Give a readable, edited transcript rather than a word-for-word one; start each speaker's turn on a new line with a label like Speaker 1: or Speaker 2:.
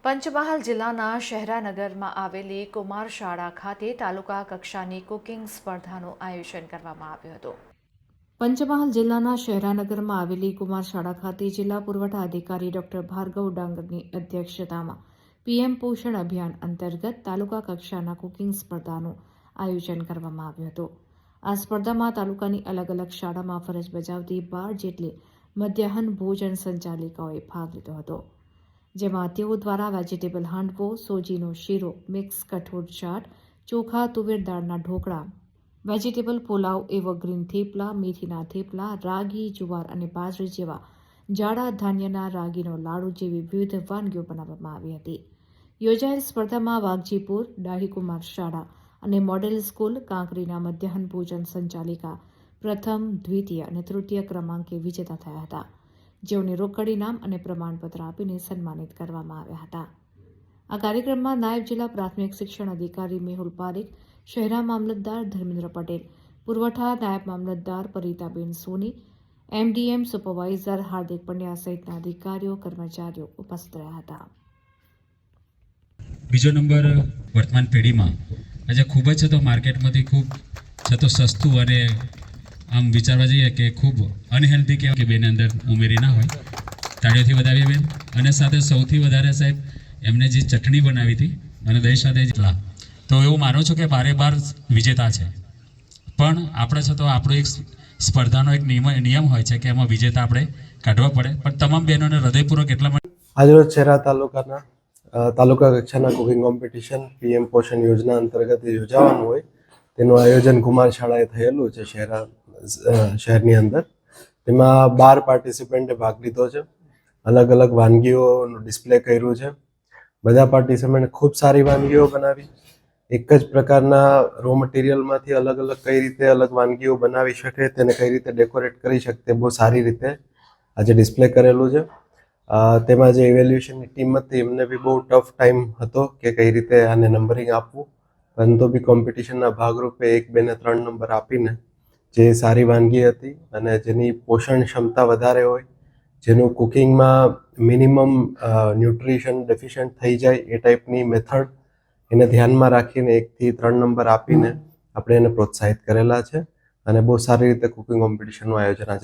Speaker 1: પંચમહાલ જિલ્લાના શહેરાનગરમાં આવેલી કુમાર શાળા ખાતે તાલુકા કક્ષાની કુકિંગ સ્પર્ધાનું આયોજન કરવામાં આવ્યું હતું. પંચમહાલ જિલ્લાના શહેરાનગરમાં આવેલી કુમાર શાળા ખાતે જિલ્લા પુરવઠા અધિકારી ડોક્ટર ભાર્ગવ ડાંગરની અધ્યક્ષતામાં પીએમ પોષણ અભિયાન અંતર્ગત તાલુકા કક્ષાના કુકિંગ સ્પર્ધાનું આયોજન કરવામાં આવ્યું હતું. આ સ્પર્ધામાં તાલુકાની અલગ અલગ શાળામાં ફરજ બજાવતી 12 જેટલી મધ્યાહન ભોજન સંચાલિકાઓએ ભાગ લીધો હતો, જેમાં તેઓ દ્વારા વેજીટેબલ હાંડવો, સોજીનો શીરો, મિક્સ કઠોળ ચાટ, ચોખા તુવેર દાળના ઢોકળા, વેજીટેબલ પુલાવ, એવરગ્રીન થેપલા, મેથીના થેપલા, રાગી, જુવાર અને બાજરી જેવા જાડા ધાન્યના રાગીનો લાડુ જેવી વિવિધ વાનગીઓ બનાવવામાં આવી હતી. યોજાયેલ સ્પર્ધામાં વાઘજીપુર, ડાહીકુમાર શાળા અને મોડેલ સ્કૂલ કાંકરીના મધ્યાહન ભોજન સંચાલિકા પ્રથમ, દ્વિતીય અને તૃતીય ક્રમાંકે વિજેતા થયા હતા, જેઓને રોકડ ઇનામ અને પ્રમાણપત્ર આપીને સન્માનિત કરવામાં આવ્યા હતા. આ કાર્યક્રમમાં નાયબ જિલ્લા પ્રાથમિક શિક્ષણ અધિકારી મેહુલ પારેખ, શહેરા મામલતદાર ધર્મેન્દ્ર પટેલ, પુરવઠા નાયબ મામલતદાર પરિતાબેન સોની, એમડીએમ સુપરવાઇઝર હાર્દિક પંડ્યા સહિતના અધિકારીઓ, કર્મચારીઓ ઉપસ્થિત રહ્યા હતા.
Speaker 2: બીજો નંબર, વર્તમાન પેઢીમાં આજે ખૂબ જ છે તો માર્કેટમાંથી ખૂબ છે તો સસ્તું અને આમ વિચારવા જઈએ કે ખૂબ અનહેલ્ધી કહેવાય કે બેની અંદર ઉમેરી ના હોય. તાળીઓથી વધાવીએ બેન. અને સાથે સૌથી વધારે સાહેબ એમને જે ચટણી બનાવી હતી અને દહીં સાથે જેટલા, તો એવું માનું છું કે 12 વિજેતા છે. પણ આપણે છે તો આપણો એક સ્પર્ધાનો એક નિયમ હોય છે કે એમાં વિજેતા આપણે કાઢવા પડે. પણ તમામ બહેનોને હૃદયપૂર્વક એટલા માટે
Speaker 3: આજરોજ શહેરા તાલુકાના તાલુકા કક્ષાના કુકિંગ કોમ્પિટિશન પીએમ પોષણ યોજના અંતર્ગત યોજાવાનું હોય તેનું આયોજન કુમાર શાળાએ થયેલું છે શહેરની અંદર. તેમાં 12 પાર્ટિસિપન્ટે ભાગ લીધો છે. અલગ અલગ વાનગીઓનું ડિસ્પ્લે કર્યું છે. બધા પાર્ટિસિપન્ટ ખૂબ સારી વાનગીઓ બનાવી. એક જ પ્રકારના રો મટીરિયલમાંથી અલગ અલગ કઈ રીતે અલગ વાનગીઓ બનાવી શકે, તેને કઈ રીતે ડેકોરેટ કરી શકે તે બહુ સારી રીતે આજે ડિસ્પ્લે કરેલું છે. તેમાં જે ઇવેલ્યુએશનની ટીમ હતી એમને બી બહુ ટફ ટાઈમ હતો કે કઈ રીતે આને નંબરિંગ આપવું, પરંતુ બી કોમ્પિટિશનના ભાગરૂપે 1, 2 ને 3 નંબર આપીને જે સારી વાનગી હતી અને જેની પોષણ ક્ષમતા વધારે હોય, જેનું કુકિંગમાં મિનિમમ ન્યુટ્રિશન ડેફિશિયન્ટ થઈ જાય એ ટાઈપની મેથડ એને ધ્યાનમાં રાખીને 1 થી 3 નંબર આપીને આપણે એને પ્રોત્સાહિત કરેલા છે અને બહુ સારી રીતે કુકિંગ કોમ્પિટિશનનું આયોજન આજે